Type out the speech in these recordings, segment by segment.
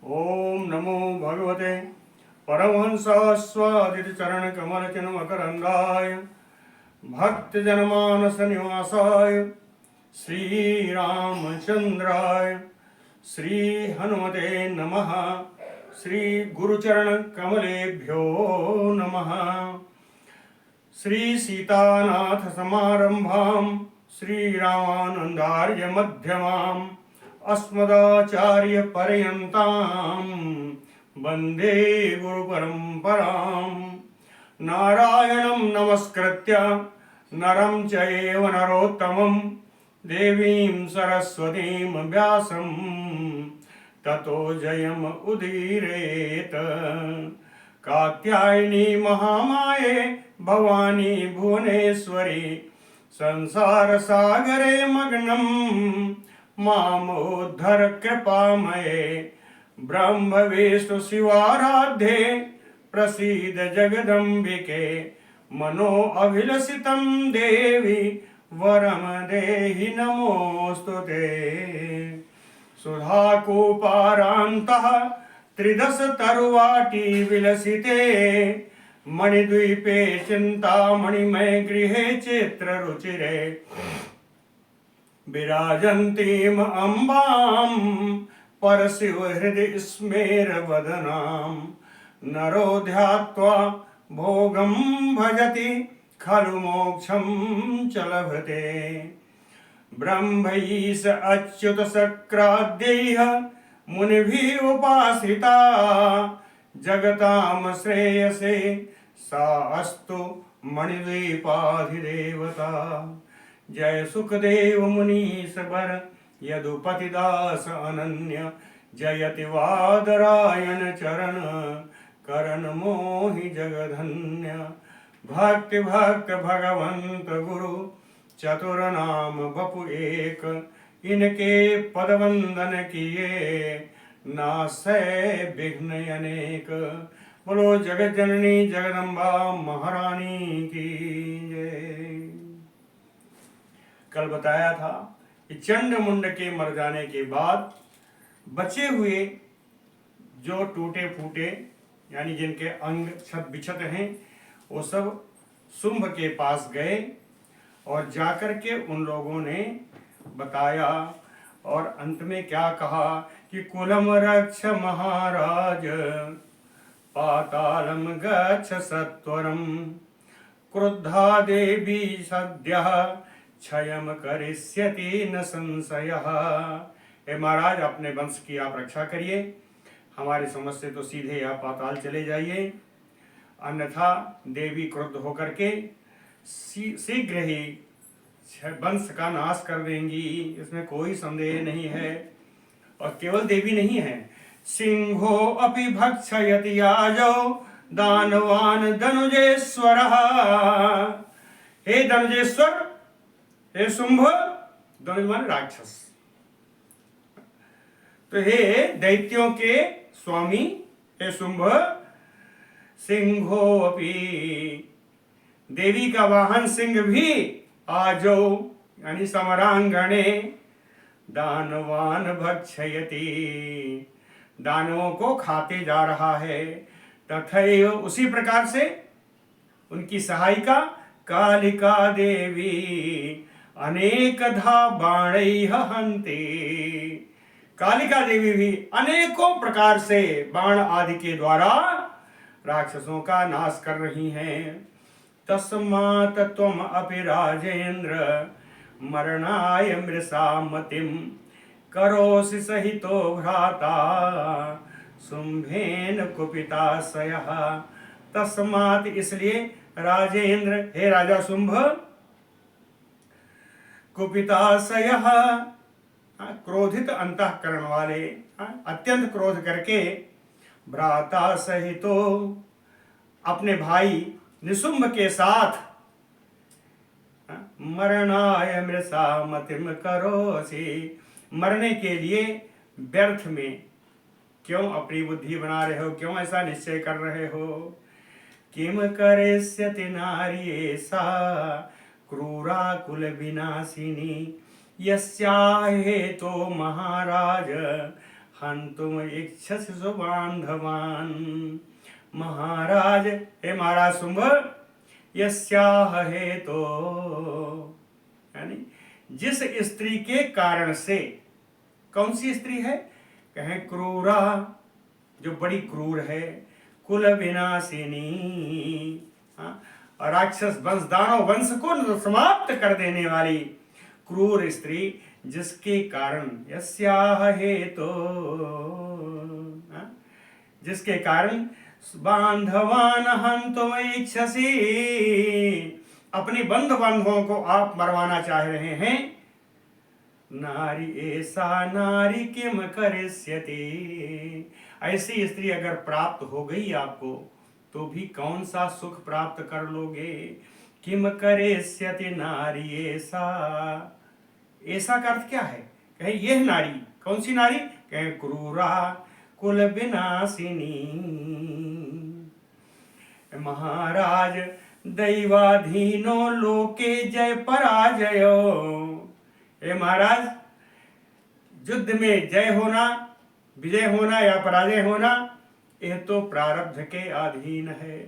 ओम नमो भगवते परमहंस स्वादित चरण कमल मकरंदाय भक्त जनमानस निवासाय श्री रामचंद्राय श्री हनुमते नमः। श्री गुरुचरण कमलेभ्यो नमः। श्री सीतानाथ समारंभां श्री रामानंदार्य मध्यमाम् अस्मदाचार्य पर्यन्तां वन्दे गुरुपरम्पराम्। नारायणं नमस्कृत्य नरं चैव नरोत्तमं देवीं सरस्वतीं व्यासं ततो जयम् उदीरयेत्। कात्यायनी महामाये भवानी भुवनेश्वरी संसार सागरे मग्नं मामोद्धर कृपामये। ब्रह्म विष्णु शिवाराध्ये प्रसीद जगदम्बिके। मनो अभिलषितं देवी वरम देहि नमोस्तुते। सुधाकूपारान्तः त्रिदश तरुवाटी विलसिते मणिद्वीपे चिन्तामणिमय गृहे चित्ररुचिरे विराजन्तीम् अम्बां परशिवहृदि स्मेरवदनां। नरो ध्यात्वा भोगं भजति खलु मोक्षं च लभते। ब्रह्मैष अच्युत शक्राद्यैः मुनिभिः उपासिता जगतां श्रेयसे सा अस्तु मणिद्वीपाधिदेवता। जय सुखदेव मुनीश वर यदुपतिदास अनन्य जयति वादरायण चरण करण मोहि जगधन्य। भक्ति भक्त भगवंत गुरु चतुर नाम बपु एक। इनके पद वंदन किए नासै विघ्न अनेक। बोलो जगत जननी जगदम्बा महारानी की जय। कल बताया था कि चंड मुंड के मर जाने के बाद बचे हुए जो टूटे फूटे यानी जिनके अंग छत बिछत हैं वो सब शुंभ के पास गए और जाकर के उन लोगों ने बताया और अंत में क्या कहा कि कुलम रक्ष महाराज पातालम गच्छ सत्वरम क्रुद्धा देवी सद्यः क्षयम करिष्यति न संशयः। हे महाराज अपने वंश की आप रक्षा करिए, हमारी समझ से तो सीधे आप पाताल चले जाइए, अन्यथा देवी क्रुद्ध होकर के शीघ्र ही वंश का नाश कर देंगी, इसमें कोई संदेह नहीं है। और केवल देवी नहीं है, सिंहो अपि भक्षयति आजो दानवान धनुजेश्वरः। हे धनुजेश्वर, हे शुंभ, धनुज माने राक्षस, तो हे दैत्यों के स्वामी हे शुंभ, सिंहो अपि देवी का वाहन सिंह भी आजो यानी समरांगणे दानवान भक्षयति दानवों को खाते जा रहा है। तथैव उसी प्रकार से उनकी सहायिका कालिका देवी अनेकधा बाणैः हन्ति। कालिका देवी भी अनेकों प्रकार से बाण आदि के द्वारा राक्षसों का नाश कर रही हैं। तस्मात् त्वम् अपि राजेन्द्र मरणाय मृषा मतिं करोसि सहितो भ्राता शुंभेन कुपिताशयः। तस्मात् इसलिए राजेंद्र हे राजा शुंभ, कुपिताशयः क्रोधित अंतःकरण वाले, अत्यंत क्रोध करके, भ्राता सहितो अपने भाई निशुंभ के साथ, मरणाय मृषा मतिम करोसि मरने के लिए व्यर्थ में क्यों अपनी बुद्धि बना रहे हो, क्यों ऐसा निश्चय कर रहे हो। किम करिष्यति नारी सा क्रूरा कुल विनाशिनी यस्याहे तो महाराज हन्तुम इच्छसि सुबान्धवान्। महाराज, हे महाराज शुंभ, यस्याह हेतो, यानी जिस स्त्री के कारण से, कौन सी स्त्री है? कहें क्रूरा, जो बड़ी क्रूर है, कुल विनाशिनी, और राक्षस वंश, दानव वंश को समाप्त कर देने वाली क्रूर स्त्री, जिसके कारण, यस्याह हेतो, जिसके कारण बांधवान हन्तुम इच्छसि, अपनी बंध बांधवों को आप मरवाना चाह रहे हैं। नारी ऐसा नारी किम करिष्यति, ऐसी स्त्री अगर प्राप्त हो गई आपको तो भी कौन सा सुख प्राप्त कर लोगे? किम करिष्यति नारी ऐसा, ऐसा का अर्थ क्या है? कहे यह नारी, कौन सी नारी? कहे क्रूरा कुल विनाशिनी। महाराज दैवाधीनो लोके जय पराजयो, हे महाराज, युद्ध में जय होना, विजय होना या पराजय होना, यह तो प्रारब्ध के अधीन है।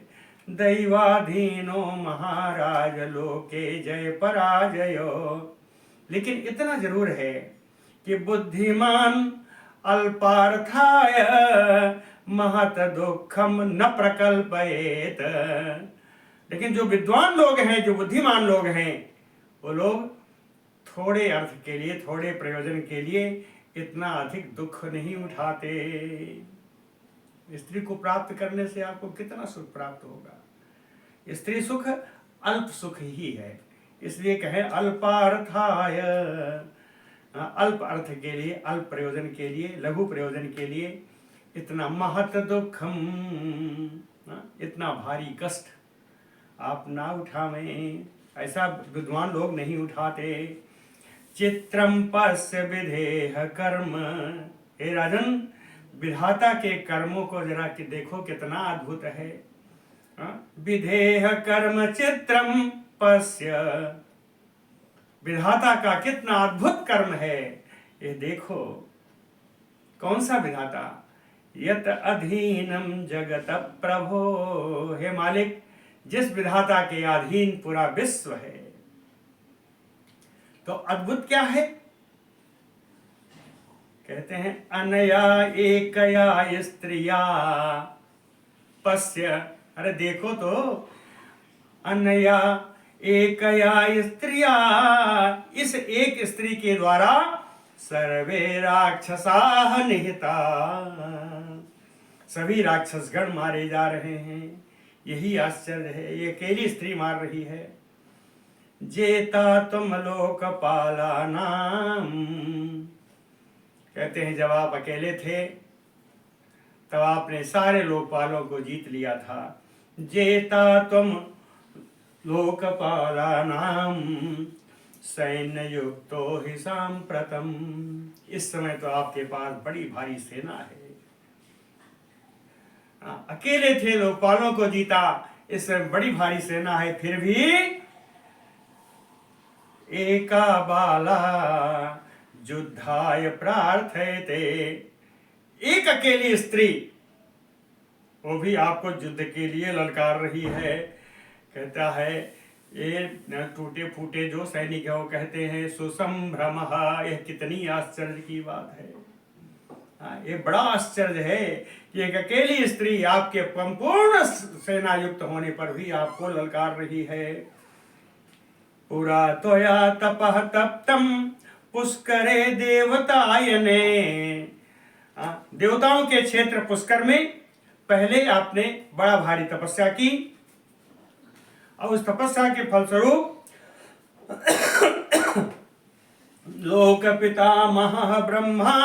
दैवाधीनो महाराज लोके जय पराजयो, लेकिन इतना जरूर है कि बुद्धिमान अल्पार्थाय महत दुखम न प्रकल्पयेत। लेकिन जो विद्वान लोग हैं, जो बुद्धिमान लोग हैं, वो लोग थोड़े अर्थ के लिए, थोड़े प्रयोजन के लिए इतना अधिक दुख नहीं उठाते। स्त्री को प्राप्त करने से आपको कितना सुख प्राप्त होगा? स्त्री सुख अल्प सुख ही है, इसलिए कहे अल्पार्थाय, अल्प अर्थ के लिए, अल्प प्रयोजन के लिए, लघु प्रयोजन के लिए इतना महत दुखम, इतना भारी कष्ट आप ना उठावें, ऐसा विद्वान लोग नहीं उठाते। चित्रम पश्य विधेह कर्म, हे राजन, विधाता के कर्मों को जरा कि देखो कितना अद्भुत है। विधेह कर्म चित्रम पश्य, विधाता का कितना अद्भुत कर्म है, ये देखो। कौन सा विधाता? यत अधीनम जगत प्रभो, हे मालिक, जिस विधाता के अधीन पूरा विश्व है। तो अद्भुत क्या है? कहते हैं अनया एकया स्त्रिया पश्य, अरे देखो तो, अनया एकया स्त्रिया, इस एक स्त्री के द्वारा सर्वे राक्षसाः निहता, सभी राक्षसगण मारे जा रहे हैं। यही आश्चर्य है, ये अकेली स्त्री मार रही है। जेता तुम लोकपाला नाम, कहते हैं जब आप अकेले थे तब आपने सारे लोकपालों को जीत लिया था। जेता तुम लोकपाला नाम सैन्य युक्तो हि सांप्रतम, इस समय तो आपके पास बड़ी भारी सेना है। अकेले थे, लोकपालों को जीता, इस समय बड़ी भारी सेना है, फिर भी एका बाला युद्धाय प्रार्थयते, एक अकेली स्त्री, वो भी आपको युद्ध के लिए ललकार रही है। कहता है ये टूटे फूटे जो सैनिक है वो कहते हैं सुसंभ्रम, यह कितनी आश्चर्य की बात है। ये बड़ा आश्चर्य है कि एक अकेली स्त्री आपके संपूर्ण सेना युक्त होने पर भी आपको ललकार रही है। पुरा त्वया तपः तप्तम पुष्करे देवतायने, देवताओं के क्षेत्र पुष्कर में पहले आपने बड़ा भारी तपस्या की, और उस तपस्या के फलस्वरूप लोक पितामहः ब्रह्मा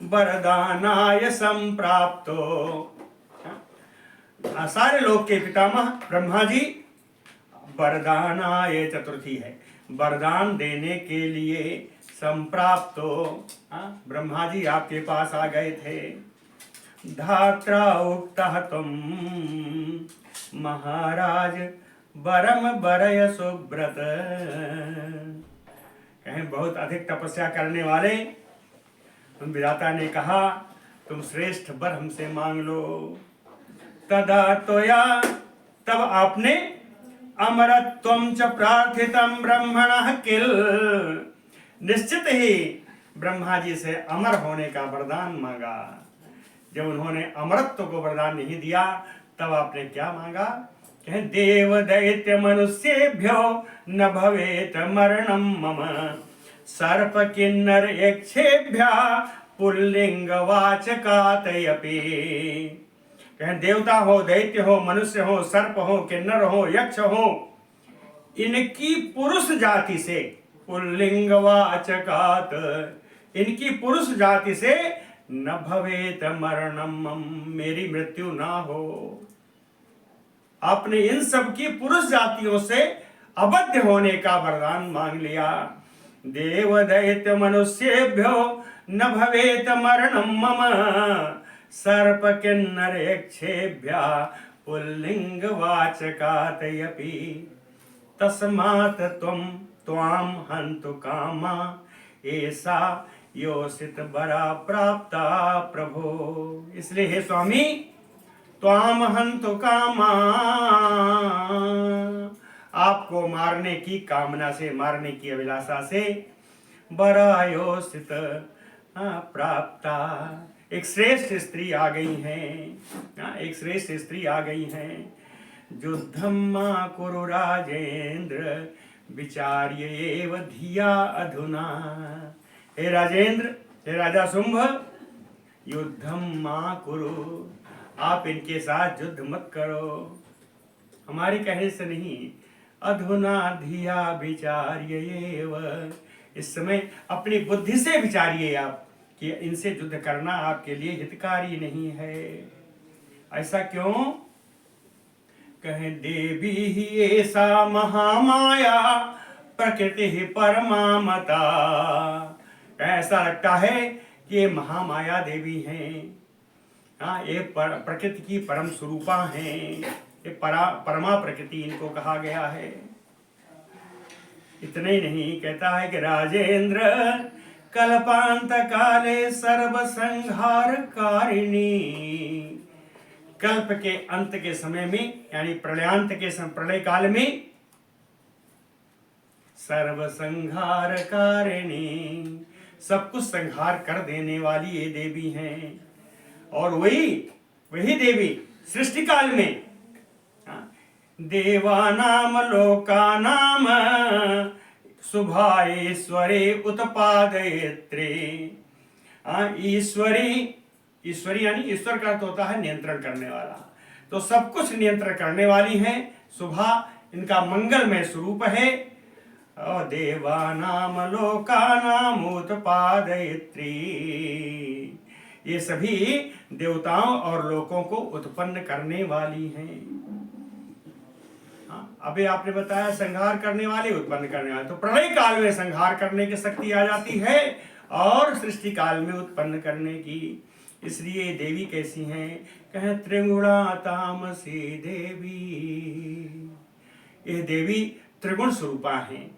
वरदानाय संप्राप्तो, सारे लोक के पितामह ब्रह्मा जी वरदानाय, चतुर्थी है, वरदान देने के लिए संप्राप्तो, ब्रह्मा जी आपके पास आ गए थे। धात्रा उक्तः तुम महाराज वरम वरय सुव्रत, कहें बहुत अधिक तपस्या करने वाले उन विधाता ने कहा तुम श्रेष्ठ वर हमसे मांग लो। तदा तोया, तब आपने अमरत्वं च प्रार्थितं ब्रह्मणः किल, निश्चित ही ब्रह्मा जी से अमर होने का वरदान मांगा। जब उन्होंने अमरत्व को वरदान नहीं दिया तब आपने क्या मांगा? कहें देव दैत्य मनुष्येभ्यो न भवेत मरणम मम, सर्प किन्नर यक्षेभ्य पुल्लिंग वाचकातयपि। कहें देवता हो, दैत्य हो, मनुष्य हो, सर्प हो, किन्नर हो, यक्ष हो, इनकी पुरुष जाति से, पुल्लिंग वाचकात, इनकी पुरुष जाति से न भवेत मरणम, मेरी मृत्यु ना हो। आपने इन सब की पुरुष जातियों से अबद्ध होने का वरदान मांग लिया। देव दैत्य मनुष्येभ्यो न भवेत मरणम मम, सर्प किन्नर यक्षेभ्य पुल्लिंग वाचकातयपि, तस्मात् त्वाम हन्तु कामा ऐसा योषित बरा प्राप्ता प्रभो। इसलिए हे स्वामी, त्वाम हन्तु कामा, आपको मारने की कामना से, मारने की अभिलाषा से, बरा योषित प्राप्ता, एक श्रेष्ठ स्त्री आ गई हैं, एक श्रेष्ठ स्त्री आ गई हैं। युद्धम मा कुरु राजेंद्र विचार्य एव धिया अधुना। हे राजेंद्र, हे राजा शुंभ, युद्धम मा कुरु, आप इनके साथ युद्ध मत करो, हमारे कहने से नहीं। अधुना धिया विचार्य एव, इस समय अपनी बुद्धि से विचारिए आप कि इनसे युद्ध करना आपके लिए हितकारी नहीं है। ऐसा क्यों? कहें देवी ही ऐसा महामाया प्रकृति ही परमामता। ऐसा लगता है कि ये महामाया देवी हैं, हाँ, ये प्रकृति की परम स्वरूपा हैं, ये परमा प्रकृति इनको कहा गया है। इतने ही नहीं, कहता है कि राजेंद्र कल्पांत काले सर्व संहार कारिणी, कल्प के अंत के समय में, यानी प्रलयांत के समय, प्रलय काल में सर्व संहार कारिणी, सब कुछ संहार कर देने वाली ये देवी हैं। और वही देवी सृष्टि काल में देवानाम लोकानाम शुभाईश्वरे उत्पादयित्रे, ईश्वरी यानी ईश्वर का अर्थ होता है नियंत्रण करने वाला, तो सब कुछ नियंत्रण करने वाली हैं। शुभा, इनका मंगलमय स्वरूप है। और देवानाम लोकानाम उत्पादयित्री, ये सभी देवताओं और लोकों को उत्पन्न करने वाली हैं। अभी आपने बताया संहार करने वाले, उत्पन्न करने वाले, तो प्रलय काल में संहार करने की शक्ति आ जाती है और सृष्टि काल में उत्पन्न करने की। इसलिए देवी कैसी हैं? कहें त्रिगुणा तामसी देवी, ये देवी त्रिगुण स्वरूपा हैं,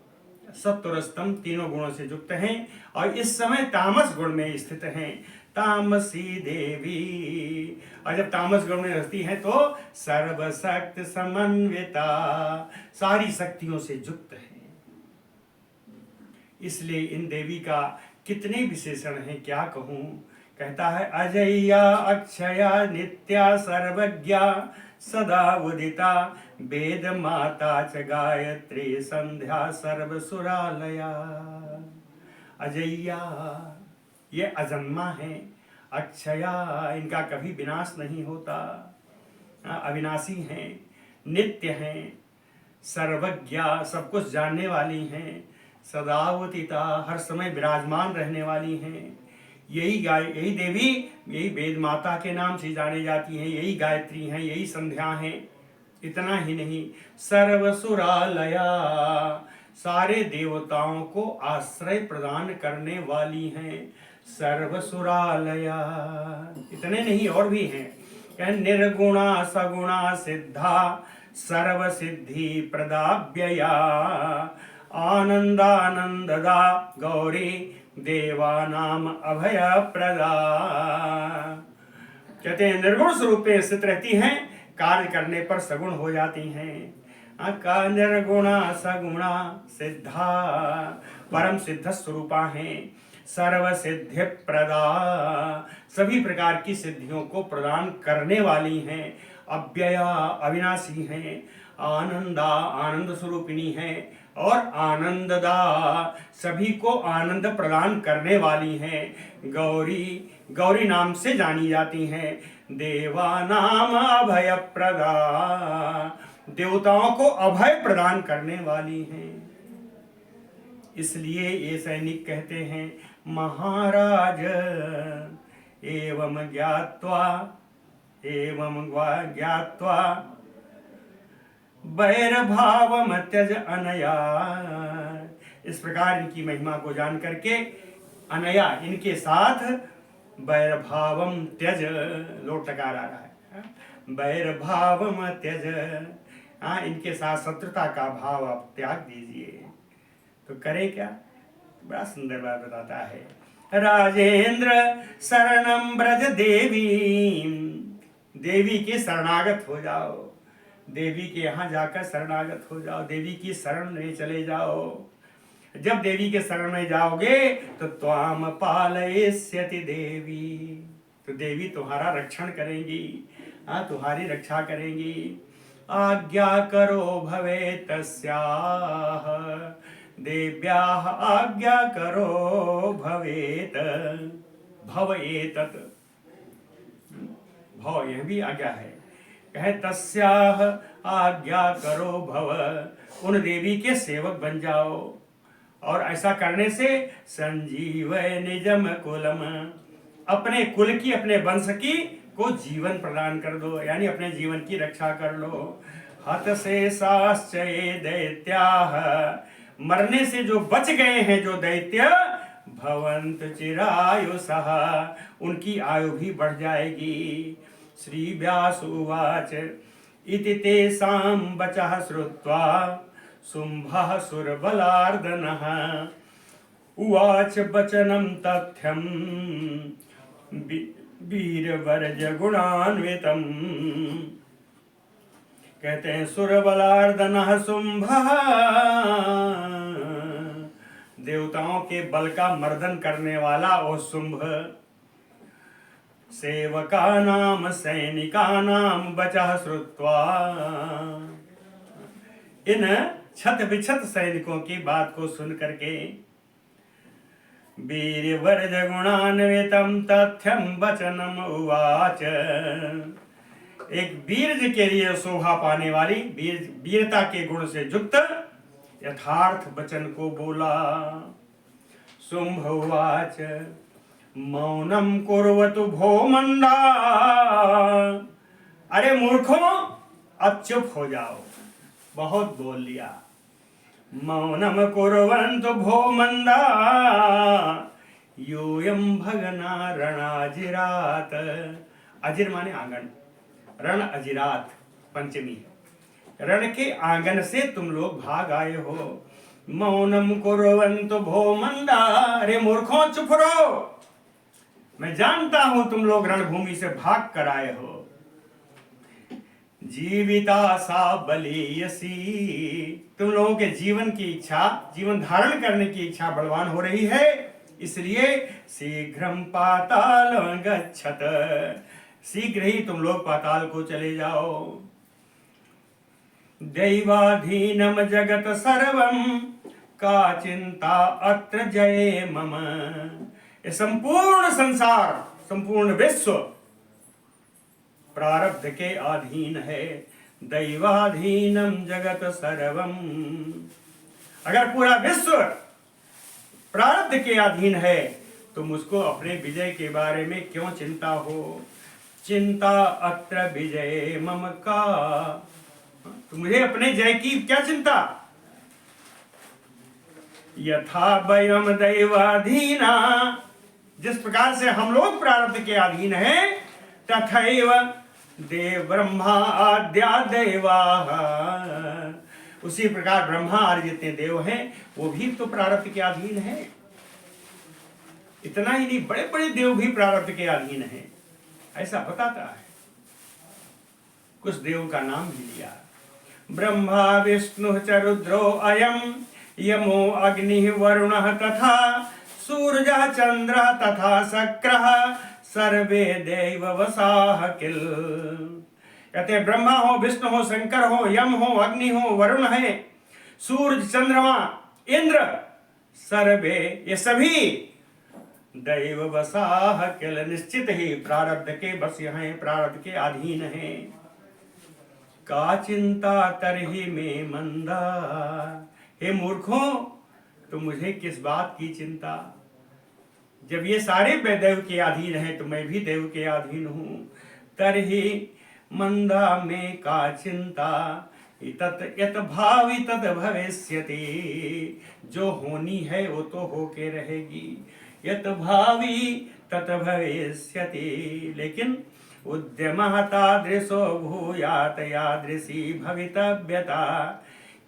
सत्वरस्तम तीनों गुणों से युक्त हैं और इस समय तामस गुण में स्थित हैं। तामसी देवी, और जब तामस गुण में रहती हैं तो सर्वशक्ति समन्विता, सारी शक्तियों से युक्त है। इसलिए इन देवी का कितने विशेषण हैं, क्या कहूं। कहता है अजय्या अक्षया नित्या सर्वज्ञा सदा उदिता, वेद माता च गायत्री संध्या सर्वसुरालया। अजय्या, ये अजन्मा है, अक्षया, इनका कभी विनाश नहीं होता, अविनाशी हैं, नित्य हैं, सर्वज्ञा, सब कुछ जानने वाली हैं, सदावतिता, हर समय विराजमान रहने वाली हैं। यही देवी, यही वेद माता के नाम से जाने जाती हैं, यही गायत्री हैं, यही संध्या हैं। इतना ही नहीं, सर्वसुरालया, सारे देवताओं को आश्रय प्रदान करने वाली हैं, सर्वसुरालया। इतने नहीं, और भी हैं। निर्गुणा सगुणा सिद्धा सर्व सिद्धि प्रदा व्यया, आनंदानंददा गौरी देवानाम अभय प्रदा। कहते हैं निर्गुण स्वरूप में स्थित रहती हैं, कार्य करने पर सगुण हो जाती हैं। का निर्गुणा सगुणा सिद्धा, परम सिद्ध स्वरूपा हैं। सर्व सिद्धि प्रदा, सभी प्रकार की सिद्धियों को प्रदान करने वाली हैं। अव्यया, अविनाशी हैं। आनंदा, आनंद स्वरूपिणी हैं। और आनंददा, सभी को आनंद प्रदान करने वाली हैं। गौरी, गौरी नाम से जानी जाती हैं। देवानाम अभय प्रदा, देवताओं को अभय प्रदान करने वाली हैं। इसलिए ये सैनिक कहते हैं महाराज एवं ज्ञात्वा वैरभावम त्यज अनया। इस प्रकार इनकी महिमा को जान करके अनया, इनके साथ वैरभावम त्यज, लोट टकार आ रहा है, वैरभावम त्यज, इनके साथ शत्रुता का भाव आप त्याग दीजिए। तो करें क्या? बड़ा सुंदर बात बताता है। राजेंद्र शरणम ब्रज देवी, देवी के शरणागत हो जाओ, देवी के यहाँ जाकर शरणागत हो जाओ, देवी की शरण में चले जाओ। जब देवी के शरण में जाओगे तो त्वाम पालयिष्यति देवी, तो देवी तुम्हारा रक्षण करेंगी, तुम्हारी रक्षा करेंगी। आज्ञा करो भवे तस्याः, देव्याः आज्ञा करो भवेत, भव एतत्, भव यह भी आज्ञा है। कहे तस्याः आज्ञा करो भव, उन देवी के सेवक बन जाओ। और ऐसा करने से संजीव निजम कुलम, अपने कुल की, अपने वंश की को जीवन प्रदान कर दो, यानी अपने जीवन की रक्षा कर लो। हत से साश्चये दैत्याः, मरने से जो बच गए हैं जो दैत्य, भवंत चिरायुषः, उनकी आयु भी बढ़ जाएगी। श्री व्यास उवाच इति तेषां वचः श्रुत्वा शुंभः सुरबलार्दनः, उवाच वचनं तथ्यं वीरवर्ज गुणान्वितम्। कहते हैं सुरबलार्दनः शुंभः, देवताओं के बल का मर्दन करने वाला वो शुंभ। सेवका नाम सैनिका नाम वचः श्रुत्वा, इन छत विछत सैनिकों की बात को सुन करके वीरवर्ज गुणान्वितम तथ्यम वचनम उवाच, एक वीर के लिए शोभा पाने वाली, वीरता के गुण से युक्त यथार्थ वचन को बोला। शुंभ उवाच मौनम कुर्वतु भो मंदा, अरे मूर्खों अब चुप हो जाओ, बहुत बोल लिया। मौनम कुर्वन्तु भो मंदा, यूयम भगना रणाजिरात, अजिर माने आंगन, रण अजिरात पंचमी, रण के आंगन से तुम लोग भाग आए हो। मौनम कुर्वन्तु भो मंदा, अरे मूर्खों चुप रहो, मैं जानता हूं तुम लोग रणभूमि से भाग कर आए हो। जीविता सा बलीयसी, तुम लोगों के जीवन की इच्छा, जीवन धारण करने की इच्छा बलवान हो रही है, इसलिए शीघ्रम पाताल गच्छत, शीघ्र ही तुम लोग पाताल को चले जाओ। दैवाधीनम जगत सर्वम, का चिंता अत्र जये मम, ये संपूर्ण संसार, संपूर्ण विश्व प्रारब्ध के अधीन है। दैवाधीनम जगत सर्वम, अगर पूरा विश्व प्रारब्ध के अधीन है तो मुझको अपने विजय के बारे में क्यों चिंता हो। चिंता अत्र विजय मम का, तो मुझे अपने जय की क्या चिंता। यथा वयम दैवाधीना, जिस प्रकार से हम लोग प्रारब्ध के अधीन हैं, तथैव देव ब्रह्मा आद्या देवाः, उसी प्रकार ब्रह्मा आदि जितने देव हैं वो भी तो प्रारब्ध के अधीन हैं। इतना ही नहीं, बड़े बड़े देव भी प्रारब्ध के अधीन हैं, ऐसा बताता है। कुछ देव का नाम भी लिया, ब्रह्मा विष्णु च रुद्रो अयम यमो अग्नि वरुण तथा सूर्य चंद्र तथा शक्र सर्वे देव वसाह किल। कहते हैं ब्रह्मा हो, विष्णु हो, शंकर हो, यम हो, अग्नि हो, वरुण है, सूर्य, चंद्रमा, इंद्र, सर्वे ये सभी दैव वसाह किल, निश्चित ही प्रारब्ध के बस हैं, प्रारब्ध के अधीन हैं। का चिंता तरही में मंदा, हे मूर्खों तो मुझे किस बात की चिंता, जब ये सारे देव के अधीन हैं तो मैं भी देव के अधीन हूं। तरही मंदा में का चिंता, तत् यत भावी तद भविष्यति, जो होनी है वो तो होके रहेगी, यत भावी तत् भविष्यति। लेकिन उद्यमः तादृशो भूयात यादृशी भवितव्यता,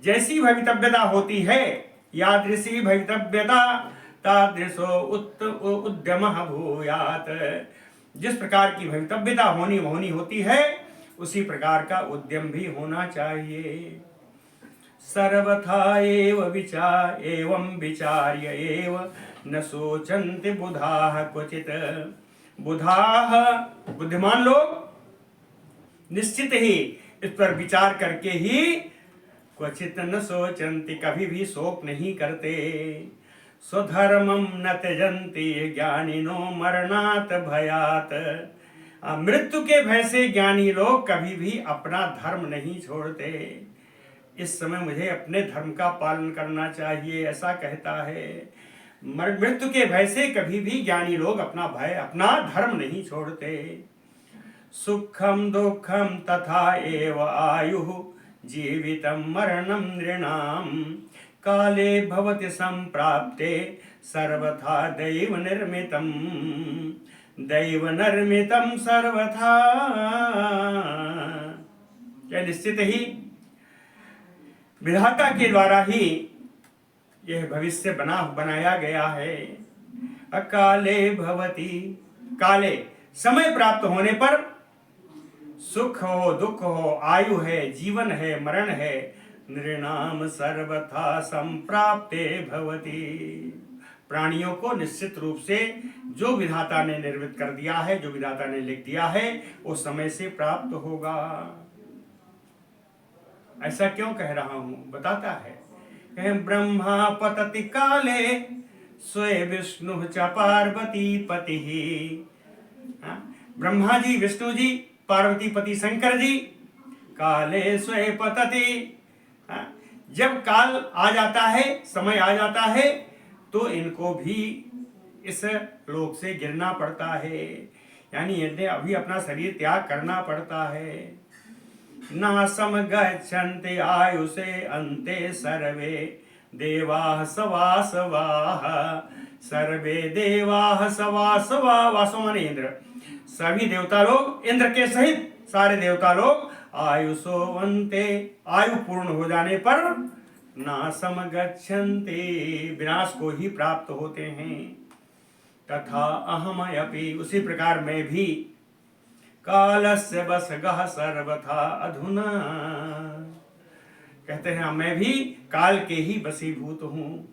जैसी भवितव्यता होती है, यादृशी भवितव्यता तादृशो उद्यमः भूयात, जिस प्रकार की भवितव्यता होनी होती है उसी प्रकार का उद्यम भी होना चाहिए। सर्वथा एवं विचार्य एव न सोचन्ति बुधाः क्वचित्, बुधाः बुद्धिमान लोग निश्चित ही इस पर विचार करके ही, क्वचित न सोचन्ति कभी भी शोक नहीं करते, स्वधर्मम न त्यजन्ति ज्ञानिनो मरणात् भयात्, मृत्यु के भय से ज्ञानी लोग कभी भी अपना धर्म नहीं छोड़ते। इस समय मुझे अपने धर्म का पालन करना चाहिए, ऐसा कहता है। मृत्यु के भय से कभी भी ज्ञानी लोग अपना धर्म नहीं छोड़ते। सुखम दुखम तथा एव आयुः जीवितम मरणम नृणाम, काले भवति संप्राप्ते सर्वथा दैव निर्मितम, दैव निर्मितम सर्वथा। यह निश्चित ही विधाता के द्वारा ही यह भविष्य बनाया गया है। अकाले भवति, काले समय प्राप्त होने पर सुख हो दुख हो, आयु है, जीवन है, मरण है, नृणाम सर्वथा संप्राप्ते भवति, प्राणियों को निश्चित रूप से जो विधाता ने निर्मित कर दिया है, जो विधाता ने लिख दिया है, उस समय से प्राप्त होगा। ऐसा क्यों कह रहा हूं, बताता है। ब्रह्मा पतति काले स्वयं विष्णु च पार्वती पति, ब्रह्मा जी, विष्णु जी, पार्वती पति शंकर जी, काले स्वयं पतति, जब काल आ जाता है, समय आ जाता है, तो इनको भी इस लोक से गिरना पड़ता है, यानी इन्हें अभी अपना शरीर त्याग करना पड़ता है। नासम गच्छन्ति आयुषे अन्ते सर्वे देवाः सवासवाः, सर्वे देवाः सवासवा, वासो माने इंद्र, सभी देवता लोग, इंद्र के सहित सारे देवता लोग आयुषो अन्ते, आयु पूर्ण हो जाने पर नासम गच्छन्ति, विनाश को ही प्राप्त होते हैं। तथा अहमयपि, उसी प्रकार मैं भी, कालस्य वशगः सर्वथा अधुना, कहते हैं मैं भी काल के ही वशीभूत हूँ।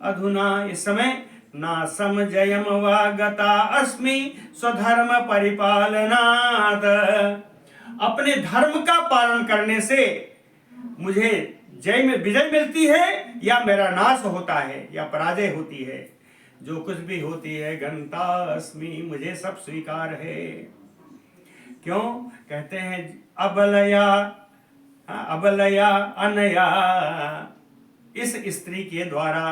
अधुना इस समय ना समजयम वा गता अस्मि स्वधर्म परिपालनात्, अपने धर्म का पालन करने से मुझे विजय मिलती है या मेरा नाश होता है या पराजय होती है। जो कुछ भी होती है गंता अस्मि, मुझे सब स्वीकार है। क्यों कहते हैं अबलया, अबलया अनया, इस स्त्री के द्वारा,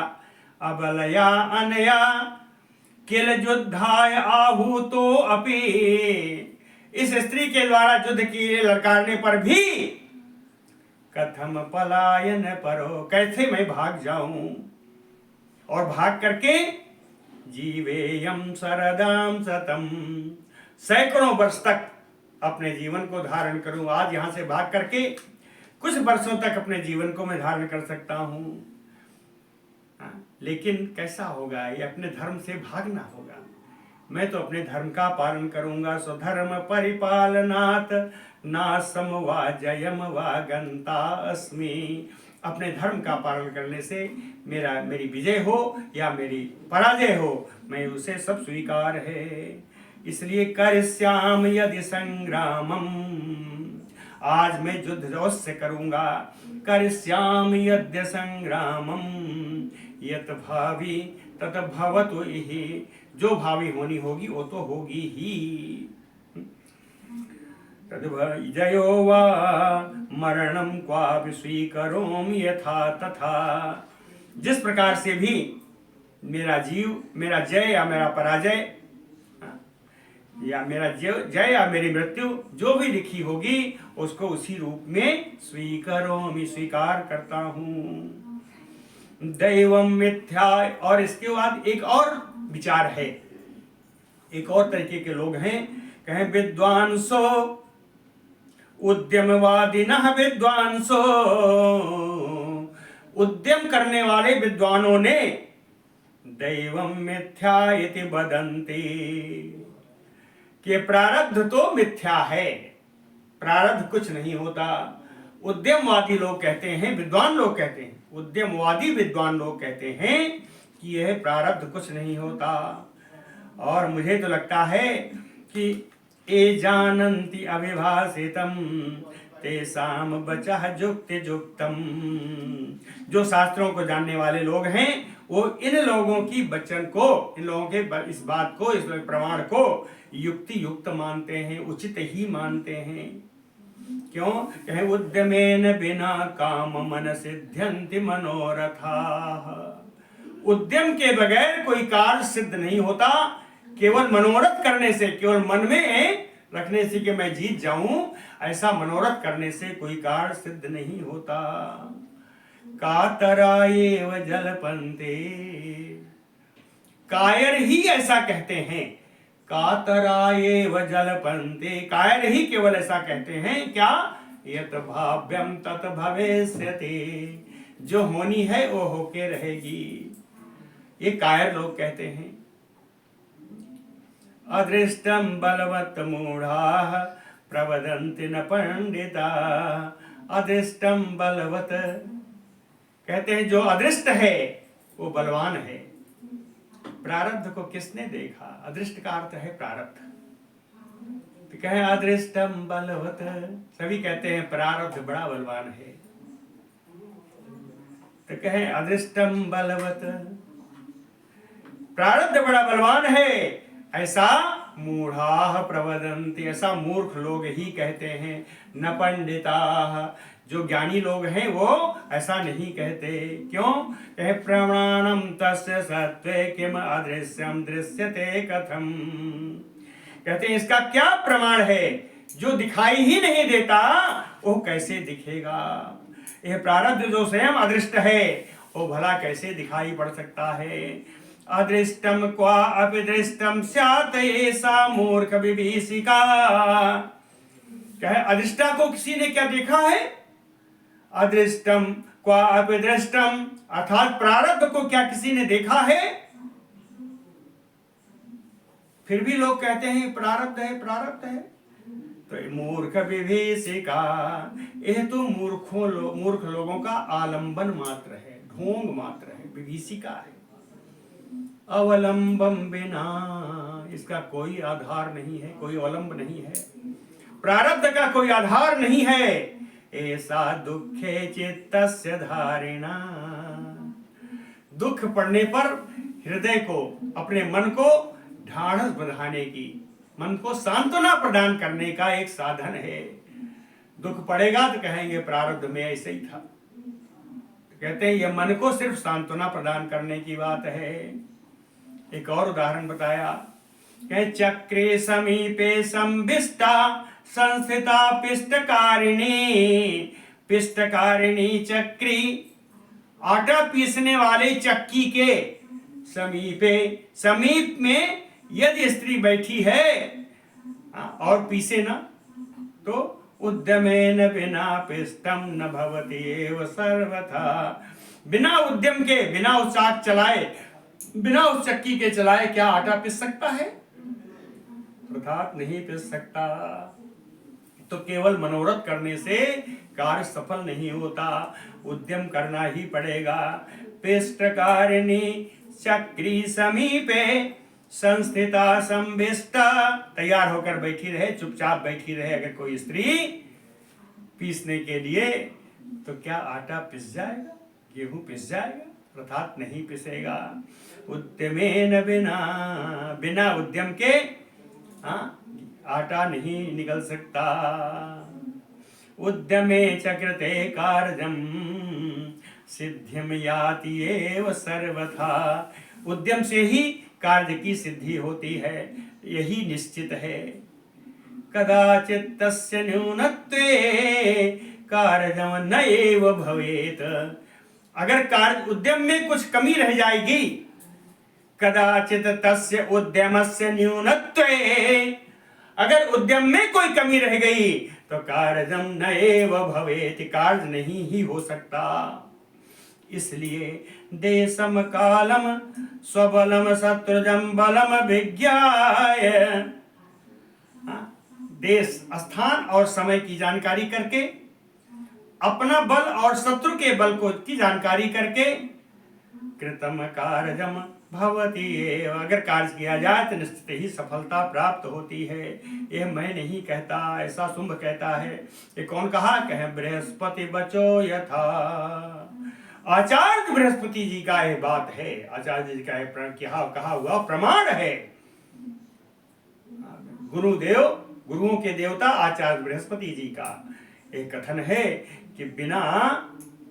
अबलया अनया किल युद्धाय आहूतो अपि, इस स्त्री के द्वारा युद्ध के ललकारने पर भी कथम पलायन परो, कैसे मैं भाग जाऊं, और भाग करके जीवेयम शरदाम शतम, सैकड़ों वर्ष तक अपने जीवन को धारण करूं। आज यहां से भाग करके कुछ वर्षों तक अपने जीवन को मैं धारण कर सकता हूं। हाँ, लेकिन कैसा होगा, ये अपने धर्म से भागना होगा। मैं तो अपने धर्म का पालन करूंगा। स्वधर्म परिपालनात् नासम वा जयम वा गंता अस्मि। अपने धर्म का पालन करने से मेरी विजय हो या मेरी पराजय हो, मैं उसे सब स्वीकार है। इसलिए करिष्याम यदि संग्रामम, आज मैं युद्ध अवश्य करूंगा। करिष्याम यद्य संग्रामम यत भावी तत भवतु इहि, जो भावी होनी होगी वो तो होगी ही। तद्भजयो वा मरणम क्वापि स्वीकरोमि यथा तथा। जिस प्रकार से भी मेरा जय या मेरा पराजय, या मेरा जय या मेरी मृत्यु जो भी लिखी होगी उसको उसी रूप में स्वीकरोमि, स्वीकार करता हूँ। दैवम मिथ्या। और इसके बाद एक और विचार है, एक और तरीके के लोग हैं, कहें विद्वांसो उद्यमवादिनः विद्वांसो, उद्यम करने वाले विद्वानों ने दैवम मिथ्या इति वदन्ति, कि प्रारब्ध तो मिथ्या है, प्रारब्ध कुछ नहीं होता। उद्यमवादी लोग कहते हैं, विद्वान लोग कहते हैं, उद्यमवादी विद्वान लोग कहते हैं कि यह प्रारब्ध कुछ नहीं होता। और मुझे तो लगता है कि ए जानन्ति अविभाषितम तेषाम वचः जुक्ति जुक्तम, जो शास्त्रों को जानने वाले लोग हैं वो इन लोगों की वचन को, इन लोगों के इस बात को, इस प्रमाण को युक्ति युक्त मानते हैं, उचित ही मानते हैं। क्यों? कहे उद्यमेन बिना काम मन सिद्ध्यन्ति मनोरथाः, उद्यम के बगैर कोई कार्य सिद्ध नहीं होता। केवल मनोरथ करने से, केवल मन में रखने से कि मैं जीत जाऊं, ऐसा मनोरथ करने से कोई कार्य सिद्ध नहीं होता। कातरायेव जलपन्ते, कायर ही ऐसा कहते हैं। कातरायेव जलपन्ते, कायर ही केवल ऐसा कहते हैं क्या? यत भाव्यम तत भविष्यति, जो होनी है वो होके रहेगी, ये कायर लोग कहते हैं। अदृष्टम बलवत् मूढ़ाः प्रवदन्ति न पंडिता, अदृष्टम बलवत् कहते हैं जो अदृष्ट है वो बलवान है। प्रारब्ध को किसने देखा? अदृष्ट का अर्थ है प्रारब्ध। तो कहे अदृष्टम बलवत्, सभी कहते हैं प्रारब्ध बड़ा बलवान है। तो कहे अदृष्टम बलवत्, प्रारब्ध बड़ा बलवान है, ऐसा मूढ़ाः प्रवदन्ति, ऐसा मूर्ख लोग ही कहते हैं। न पंडिताः, जो ज्ञानी लोग हैं वो ऐसा नहीं कहते। क्यों? कहे प्रमाणम तस्य सत्वे किम अदृश्यम दृश्यते कथम, कहते हैं इसका क्या प्रमाण है? जो दिखाई ही नहीं देता वो कैसे दिखेगा? यह प्रारब्ध जो स्वयं अदृष्ट है वो भला कैसे दिखाई पड़ सकता है? अदृष्टम क्वा अपि दृष्टम स्यात् ऐसा मूर्ख विभीषिका, कहे अदृष्टा को किसी ने क्या देखा है? अदृष्टम क्वा अपि दृष्टम, अर्थात प्रारब्ध को क्या किसी ने देखा है? फिर भी लोग कहते हैं प्रारब्ध है, प्रारब्ध है। तो मूर्ख विभीषिका, यह तो मूर्ख लोगों का आलंबन मात्र है, ढोंग मात्र है, विभीषिका है। अवलंबम बिना, इसका कोई आधार नहीं है, कोई अवलंब नहीं है, प्रारब्ध का कोई आधार नहीं है। ऐसा दुखे चित्तस्य धारिणा, दुख पड़ने पर हृदय को, अपने मन को ढाढ़स बंधाने की, मन को सांत्वना प्रदान करने का एक साधन है। दुख पड़ेगा तो कहेंगे प्रारब्ध में ऐसे ही था, तो कहते हैं यह मन को सिर्फ सांत्वना प्रदान करने की बात है। एक और उदाहरण बताया, कहे चक्रे समीपे संविष्टा संस्थिता पिष्टकारिणी, पिष्टकारिणी चक्री, आटा पीसने वाले चक्की के समीपे, समीप में यदि स्त्री बैठी है और पीसे ना, तो उद्यमेन बिना पिष्टम न भवति एव सर्वथा, बिना उद्यम के, बिना उस चाक चलाए, बिना उस चक्की के चलाए क्या आटा पिस सकता है? अर्थात नहीं पिस सकता। तो केवल मनोरथ करने से कार्य सफल नहीं होता, उद्यम करना ही पड़ेगा। पिष्टकारिणी चक्री समीपे संस्थिता संविष्टा, तैयार होकर बैठी रहे, चुपचाप बैठी रहे अगर कोई स्त्री पीसने के लिए, तो क्या आटा पिस जाएगा? गेहूं पिस जाएगा? अर्थात नहीं पिसेगा। उद्यमेन बिना, बिना उद्यम के आटा नहीं निकल सकता। उद्यमे चक्रते कार्यम सिद्धिम याति एव सर्वथा, उद्यम से ही कार्य की सिद्धि होती है, यही निश्चित है। कदाचित् तस्य न्यूनत्वे कार्यम न एव भवेत, अगर कार्य उद्यम में कुछ कमी रह जाएगी, कदाचित् तस्य उद्यमस्य न्यूनत्वे, अगर उद्यम में कोई कमी रह गई तो कार्यम न एव भवेत, कार्य नहीं ही हो सकता। इसलिए देशम कालम स्वबलम शत्रुजम बलम विज्ञाय, देश स्थान और समय की जानकारी करके, अपना बल और शत्रु के बल को की जानकारी करके, कृतम कार्यम भवती एव, अगर कार्य किया जाए तो निश्चित ही सफलता प्राप्त होती है। यह मैं नहीं कहता, ऐसा शुंभ कहता है। ये कौन कहा? कहे बृहस्पति बचो यथा, आचार्य बृहस्पति जी का यह बात है, आचार्य जी का कहा हुआ प्रमाण है। गुरुदेव, गुरुओं के देवता आचार्य बृहस्पति जी का एक कथन है कि बिना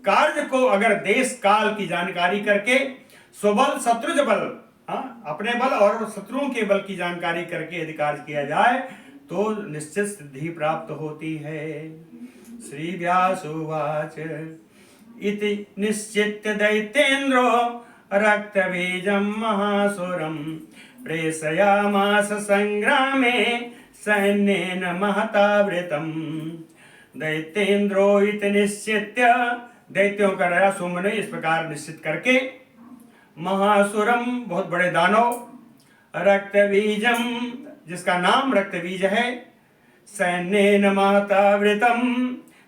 कार्य को अगर देश काल की जानकारी करके, स्वबल शत्रुज बल, अपने बल और शत्रुओं के बल की जानकारी करके यदि कार्य किया जाए तो निश्चित सिद्धि प्राप्त होती है। श्री व्यासुवाच इति निश्चित्य दैत्येन्द्रो रक्तबीजं महासुरं प्रेषयामास संग्रामे सैन्येन महतावृतम्। दैत्येन्द्रो इति निश्चित्य, दैत्यों का राजा शुंभ ने इस प्रकार निश्चित करके, महासुरम बहुत बड़े दानव, रक्तबीजम जिसका नाम रक्तबीज है, सैन्येन महतावृतम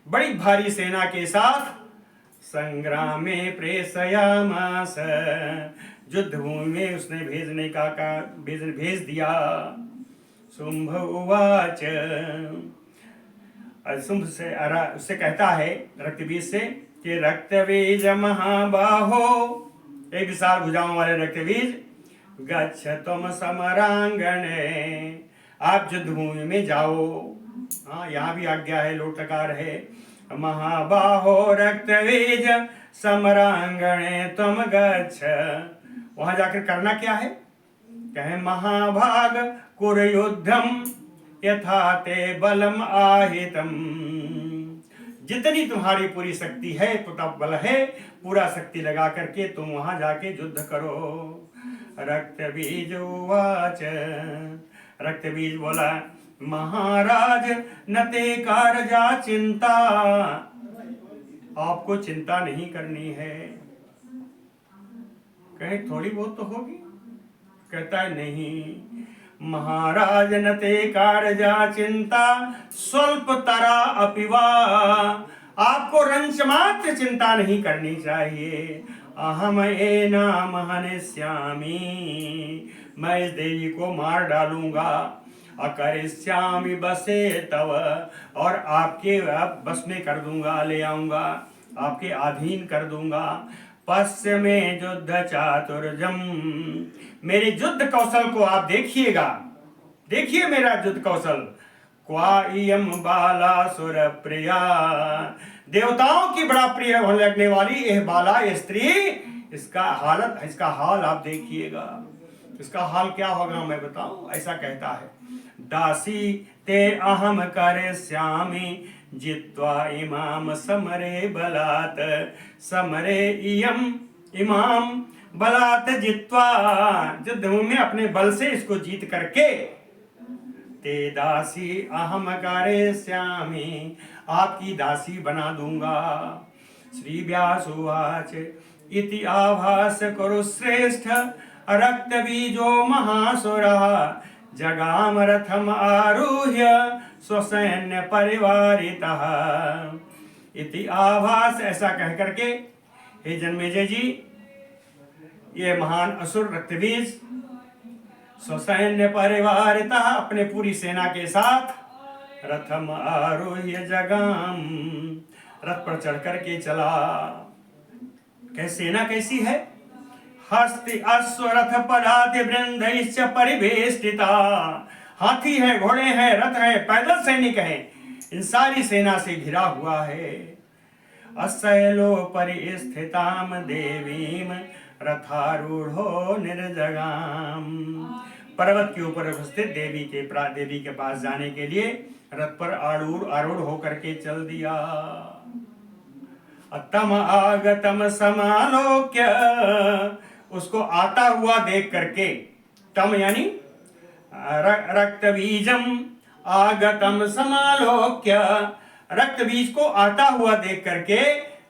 बड़ी भारी सेना के साथ, संग्रामे प्रेषयामास युद्ध भूमि में उसने भेजने का भेज दिया। शुंभ उवाच, शुंभ से उससे कहता है रक्तबीज से कि रक्तबीज महाबाहो, एक विशाल भुजाओं वाले रक्तबीज, गच्छ तुम समरांगणे, आप युद्ध भूमि में जाओ। यहाँ भी आज्ञा है, लोटकार है। महाबाहो रक्तबीज समरांगणे तुम गच्छ, वहां जाकर करना क्या है? कहे महाभाग कुर युद्धम यथा ते बलम आहितम, जितनी तुम्हारी पूरी शक्ति है, बल है, पूरा शक्ति लगा करके तुम वहां जाके युद्ध करो। रक्तबीज उवाच, रक्तबीज बोला, महाराज नते कारजा चिंता, आपको चिंता नहीं करनी है। कहे थोड़ी बहुत तो होगी? कहता है नहीं, महाराज नते कारजा चिंता स्वल्प तरा अपिवा, आपको रंच मात्र चिंता नहीं करनी चाहिए। अहम एनाम हनिष्यामि, मैं इस देवी को मार डालूंगा। अकरिष्यामि बसे तव, और आपके बस में कर दूंगा, ले आऊंगा, आपके अधीन कर दूंगा। पश्य में युद्ध चातुर्जम, मेरे युद्ध कौशल को आप देखिएगा, देखिए मेरा युद्ध कौशल। क्वा इयम बाला सुर प्रिया, देवताओं की बड़ा प्रिय होने लगने वाली यह बाला, यह स्त्री, इसका हाल आप देखिएगा। इसका हाल क्या होगा मैं बताऊं? ऐसा कहता है, दासी ते अहम करिष्यामि जित्वा इमाम समरे बलात्, समरे इमाम बलात् जित्वा, युद्ध में अपने बल से इसको जीत करके, ते दासी अहम करिष्यामि, आपकी दासी बना दूंगा। श्री व्यासुवाच इति आभास कुरु श्रेष्ठ रक्तबीजो महासुरः जगाम रथम आरुह्य स्वसैन्य परिवारितः। इति आभास, ऐसा कह करके हे जन्मेजय जी, ये महान असुर रक्तबीज स्वसैन्य परिवारितः अपने पूरी सेना के साथ रथम आरुह्य जगाम, रथ पर चढ़ करके चला। सेना कैसी है? हस्ति अश्वरथ पदाति वृंदैश्च परिवेष्टिता। हाथी है, घोड़े हैं, रथ है, पैदल सैनिक है, इन सारी सेना से घिरा हुआ है। असैलो परिस्थिताम देवीम रथारूढ़ो निर्जगाम। पर्वत के ऊपर उपस्थित देवी के पास जाने के लिए रथ पर आरूढ़ होकर के चल दिया। तम आगतम समालोक्य, उसको आता हुआ देख करके, तम यानी रक्तबीजम, आगतम समालोक्य, रक्तबीज को आता हुआ देख करके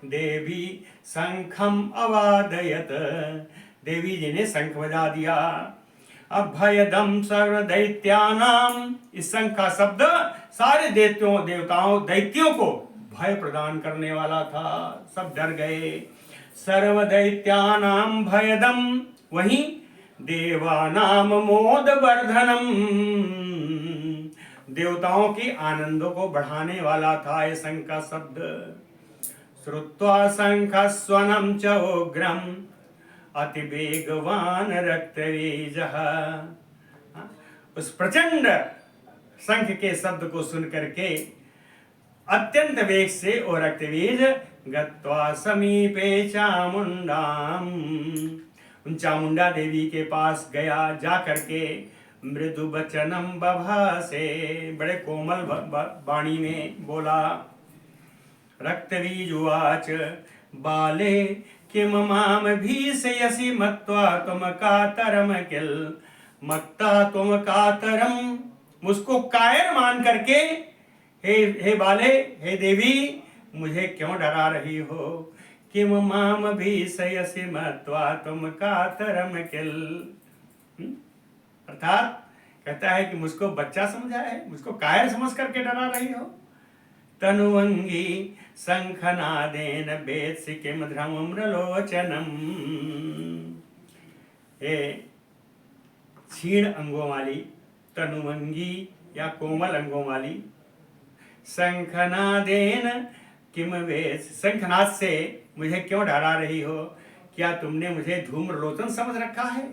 देवी शंखम अवादयत, देवी जी ने शंख बजा दिया। अभयदम सर्व दैत्यानाम, इस शंख का शब्द सारे दैत्यों को भय प्रदान करने वाला था, सब डर गए। सर्व दैत्यानाम भयदम, वहीं देवानाम मोद वर्धनम, देवताओं के आनंदों को बढ़ाने वाला था ये शंख का शब्द। श्रुत्वा शंख स्वनम च उग्रम अति वेगवान रक्तबीजः, उस प्रचंड शंख के शब्द को सुन करके अत्यंत वेग से ओ रक्तबीज गत्वा समीपे चामुंडाम, उन चामुंडा देवी के पास गया, जा करके मृदु वचनम बभासे, बड़े कोमल वाणी में बोला। रक्तबीज उवाच बाले किम माम भीषयसि मत्वा तुम कातरम किल, मत्ता तुम कातरम, मुझको कायर मान करके हे बाले, हे देवी, मुझे क्यों डरा रही हो? किम माम भीषयसि मत्वा तुम कातरम किल, अर्थात कहता है कि मुझको बच्चा समझा है, मुझको कायर समझ करके डरा रही हो। तनुवंगी शंखनादेन वेत्सि किम ध्रुम्रलोचनम, हे क्षीण अंगों वाली, तनुवंगी या कोमल अंगों वाली, शंखनादेन किम वेत्सि, शंखनाद से मुझे क्यों डरा रही हो? क्या तुमने मुझे धूम्रलोचन समझ रखा है?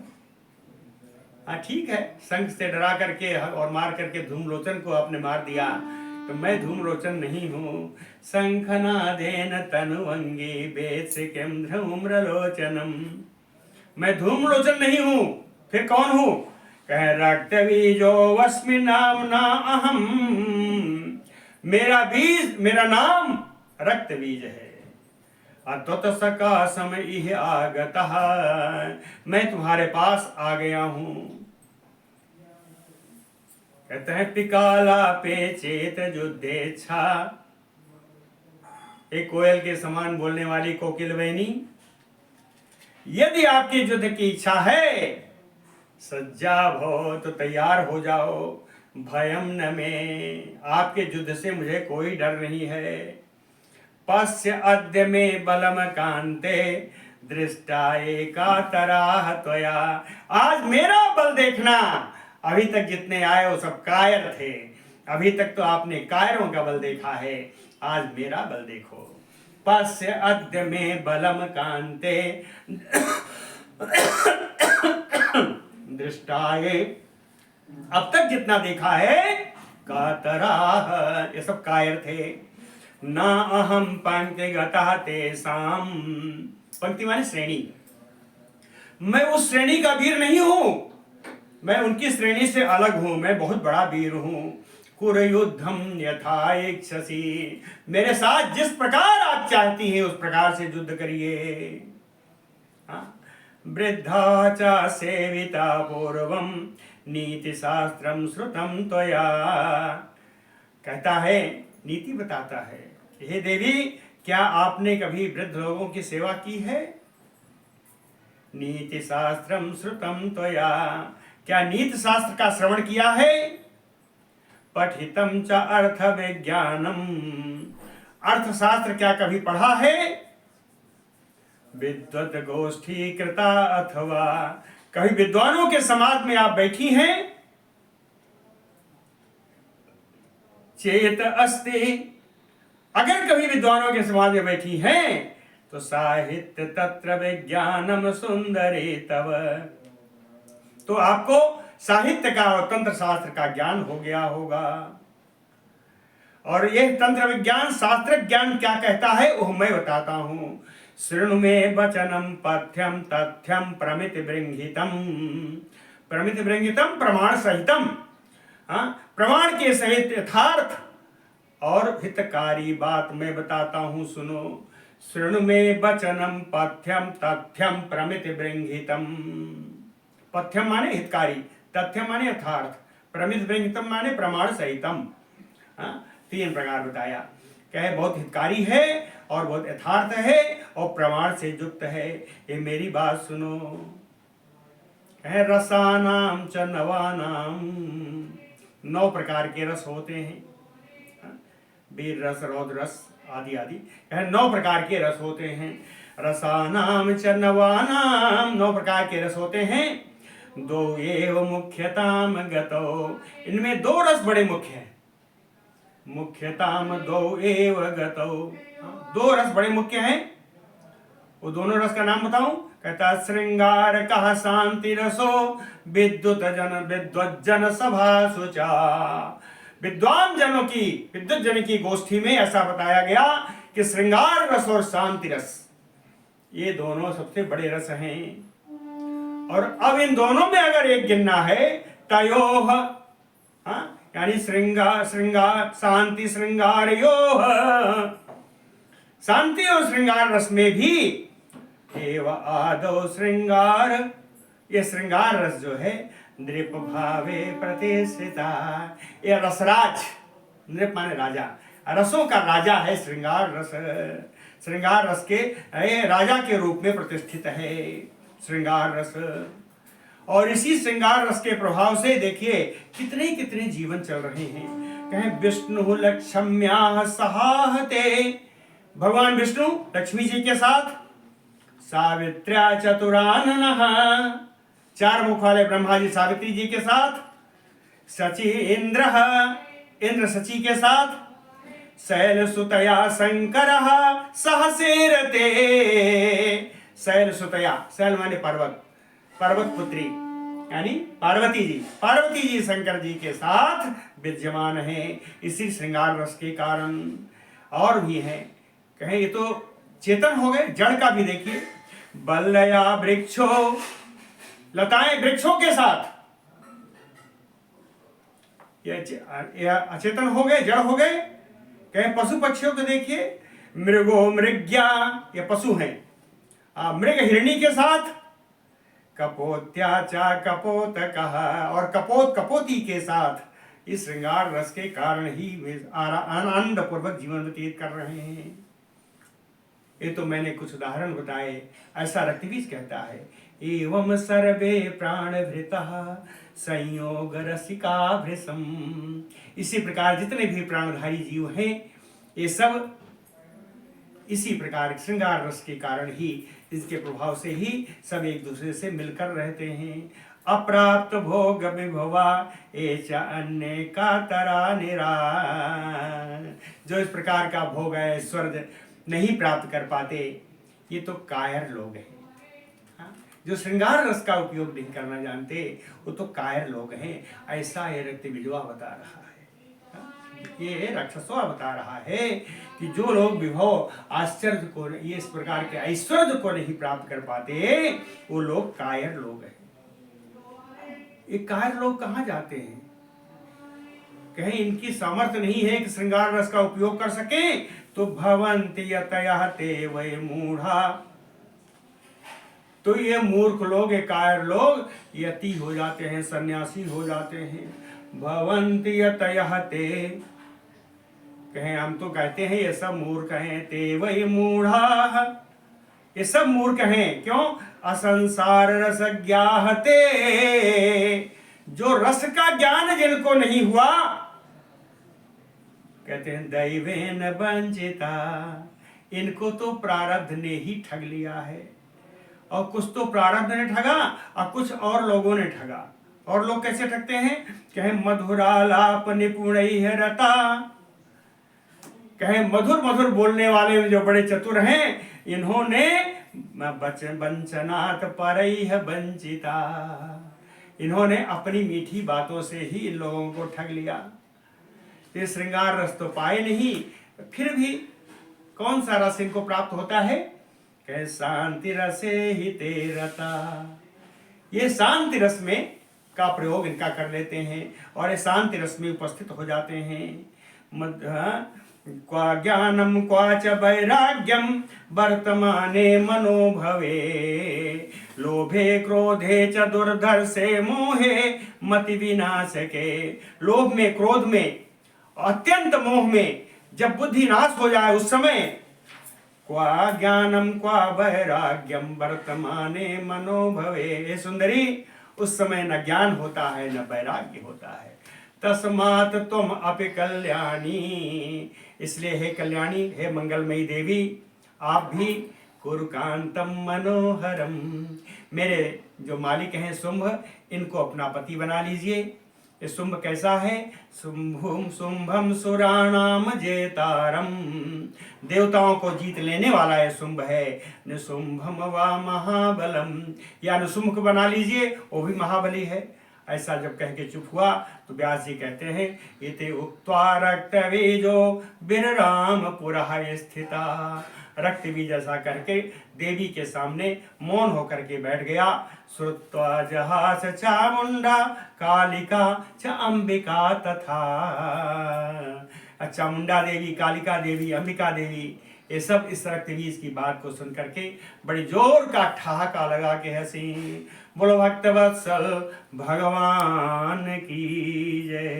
ठीक है, शंख से डरा करके और मार करके धूम्रलोचन को आपने मार दिया, तो मैं धूम्रलोचन नहीं हूँ। शंखनादेन तनुवंगी वेत्सि किम धूम्रलोचनम, मैं धूम्रलोचन नहीं हूँ, फिर कौन हूँ? कह रक्तबीजो वस्मि नामना अहम, मेरा नाम रक्तबीज है। अत्वत सकाशम इह आगतः, मैं तुम्हारे पास आ गया हूं। कहते हैं पिकाला पे चेत युद्धेच्छा, एक कोयल के समान बोलने वाली कोकिल बहनी, यदि आपकी युद्ध की इच्छा है, सज्जा भो, तो तैयार हो जाओ। भयम न में, आपके युद्ध से मुझे कोई डर नहीं है। पश्य अद्य में बलम कांते दृष्टा एकातराह त्वया, आज मेरा बल देखना। अभी तक जितने आए वो सब कायर थे, अभी तक तो आपने कायरों का बल देखा है, आज मेरा बल देखो। पश्य अद्य में बलम कांते दृष्टाये, अब तक जितना देखा है कातराह, ये सब कायर थे। ना अहम पंक्तिगतः तेषाम, पंक्ति माने श्रेणी, मैं उस श्रेणी का वीर नहीं हूं, मैं उनकी श्रेणी से अलग हूं, मैं बहुत बड़ा वीर हूं। कुरुयुद्धम यथा इच्छसि, मेरे साथ जिस प्रकार आप चाहती हैं उस प्रकार से युद्ध करिए। वृद्धा च सेविता पूर्वम नीति शास्त्रम श्रुतम त्वया, कहता है, नीति बताता है, हे देवी, क्या आपने कभी वृद्ध लोगों की सेवा की है? नीति शास्त्रम श्रुतम त्वया, क्या नीति शास्त्र का श्रवण किया है? पठितम च अर्थ विज्ञानम, अर्थशास्त्र क्या कभी पढ़ा है? विद्वत गोष्ठी कृता अथवा, कभी विद्वानों के समाज में आप बैठी हैं? चेत अस्ति, अगर कभी विद्वानों के समाज में बैठी हैं तो साहित्य तत्र विज्ञानम सुंदरे तव, तो आपको साहित्य का और तंत्र शास्त्र का ज्ञान हो गया होगा। और यह तंत्र विज्ञान शास्त्र ज्ञान क्या कहता है वो मैं बताता हूं। शृणु मे वचनम पथ्यम तथ्यम प्रमित बृंहितम, प्रमित बृंहितम प्रमाण सहितम, प्रमाण के सहित यथार्थ और हितकारी बात मैं बताता हूं, सुनो। शृणु मे वचनम पथ्यम तथ्यम प्रमित बृंहितम, पथ्यम माने हितकारी, तथ्यम माने यथार्थ, प्रमित बृंहितम माने प्रमाण सहितम, तीन प्रकार बताया। कहे बहुत हितकारी है और बहुत यथार्थ है और प्रमाण से युक्त है, ये मेरी बात सुनो। कहे रसानाम च नवानाम, 9 प्रकार के रस होते हैं, वीर रस, रौद्र रस आदि आदि, 9 प्रकार के रस होते हैं। रसानाम च नवानाम, 9 प्रकार के रस होते हैं। 2 एव मुख्यताम गतो, इनमें 2 रस बड़े मुख्य हैं। मुख्यताम 2 एव गतो, 2 रस बड़े मुख्य हैं। वो दोनों रस का नाम बताऊं? कहता श्रृंगार कहा शांति रसो विद्वत जन सभा सुचा, विद्वान जनों की, विद्वत जन की गोष्ठी में ऐसा बताया गया कि श्रृंगार रस और शांति रस ये दोनों सबसे बड़े रस हैं। और अब इन दोनों में अगर एक गिनना है, तयोह, यानी श्रृंगार शांति श्रृंगार योह, शांति और श्रृंगार रस में भी एव आदौ श्रृंगार, ये श्रृंगार रस जो है नृप भावे प्रतिष्ठिता, ये रसराज, नृप माने राजा, रसों का राजा है श्रृंगार रस, श्रृंगार रस के राजा के रूप में प्रतिष्ठित है श्रृंगार रस। और इसी श्रृंगार रस के प्रभाव से देखिए कितने कितने जीवन चल रहे हैं। कहें विष्णु लक्ष्म्या सहाहते, भगवान विष्णु लक्ष्मी जी के साथ, सावित्र्या चतुराननः, 4 मुख वाले ब्रह्मा जी सावित्री जी के साथ, सची इंद्र, इंद्र सची के साथ, शैल सुतया शंकर सहसेरते, शैल सुतया, शैल माने पर्वत, पर्वत पुत्री यानी पार्वती जी शंकर जी के साथ विद्यमान है इसी श्रृंगार रस के कारण। और भी है, कहें ये तो चेतन हो गए, जड़ का भी देखिए, बल्लया वृक्षो, लताएं वृक्षों के साथ, ये अचेतन हो गए, जड़ हो गए। कहें पशु पक्षियों को देखिए, मृगो मृग्या, ये पशु हैं, मृग हिरणी के साथ, कपोत्याचा कपोत कहा, और कपोत कपोती के साथ इस श्रृंगार रस के कारण ही वे आनंद पूर्वक जीवन व्यतीत कर रहे हैं। ये तो मैंने कुछ उदाहरण बताए। ऐसा रक्तबीज कहता है, एवं सर्वे प्राणभृतः संयोग रसिका भृशम, इसी प्रकार जितने भी प्राणधारी जीव हैं ये सब इसी प्रकार श्रृंगार रस के कारण ही, इसके प्रभाव से ही सब एक दूसरे से मिलकर रहते हैं। अप्राप्त भोग विभवा एच अन्य का तरा निरा, जो इस प्रकार का भोग है ऐश्वर्य नहीं प्राप्त कर पाते ये तो कायर लोग हैं। जो श्रृंगार रस का उपयोग नहीं करना जानते वो तो कायर लोग हैं, ऐसा ये रक्तबीजवा बता रहा है। ये राक्षसवा बता रहा है कि जो लोग विभव आश्चर्य को, ये इस प्रकार के ऐश्वर्य को नहीं प्राप्त कर पाते वो लोग कायर लोग हैं। ये कायर लोग कहाँ जाते हैं? कहीं इनकी सामर्थ्य नहीं है कि श्रृंगार रस का उपयोग कर सके, तो भवन्ति यतयः ते वै मूढ़ा, तो ये मूर्ख लोग, ये कायर लोग यति हो जाते हैं, सन्यासी हो जाते हैं। भवन्ति यतयः ते, कहें हम तो कहते हैं ये सब मूर्ख हैं, ते वै मूढ़ा, ये सब मूर्ख हैं। क्यों? असंसार रस ज्ञाहते, जो रस का ज्ञान जिनको नहीं हुआ, कहते हैं दैवेन वंचिता, इनको तो प्रारब्ध ने ही ठग लिया है। और कुछ तो प्रारब्ध ने ठगा और कुछ और लोगों ने ठगा। और लोग कैसे ठगते हैं? कहे मधुरालाप निपुण है रता, कहे मधुर मधुर बोलने वाले में जो बड़े चतुर हैं, इन्होंने वंचनात् परैः है वंचिता, इन्होंने अपनी मीठी बातों से ही इन लोगों को ठग लिया। ये श्रृंगार रस तो पाए नहीं, फिर भी कौन सा रस इनको प्राप्त होता है? कहे शांति रसे ही तेरता, ये शांति रस में का प्रयोग इनका कर लेते हैं और ये शांति रस में उपस्थित हो जाते हैं। क्वा ज्ञानम क्वा च वैराग्यम वर्तमाने मनोभवे, लोभे क्रोधे च दुर्धर्षे मोहे मति विनाशके। लोभ में, क्रोध में, अत्यंत मोह में जब बुद्धि नाश हो जाए उस समय क्वा ज्ञानम क्वा वैराग्यम वर्तमाने मनोभवे, सुंदरी उस समय न ज्ञान होता है न वैराग्य होता है। तस्मात् तुम अपि कल्याणी, इसलिए हे कल्याणी, हे मंगलमयी देवी, आप भी कुरुकांतम मनोहरम, मेरे जो मालिक हैं शुंभ, इनको अपना पति बना लीजिए। ये शुंभ कैसा है? शुंभम सुराणाम जेतारम, देवताओं को जीत लेने वाला ये शुंभ है। निशुंभम वा महाबलम, या निशुंभ को बना लीजिए, वो भी महाबली है। ऐसा जब कह के चुप हुआ तो व्यास जी कहते हैं इति उक्त्वा रक्तबीजो बिरराम पुरः स्थिता, रक्तबीज ऐसा करके देवी के सामने मौन होकर के बैठ गया। श्रुत्वा जहास चामुंडा कालिका च अंबिका तथा, चामुंडा देवी, कालिका देवी, अंबिका देवी, ये सब इस रक्तबीज की बात को सुन करके बड़ी जोर का ठहाका लगा के हंसी। बोलो भक्तवत्सल भगवान की जय।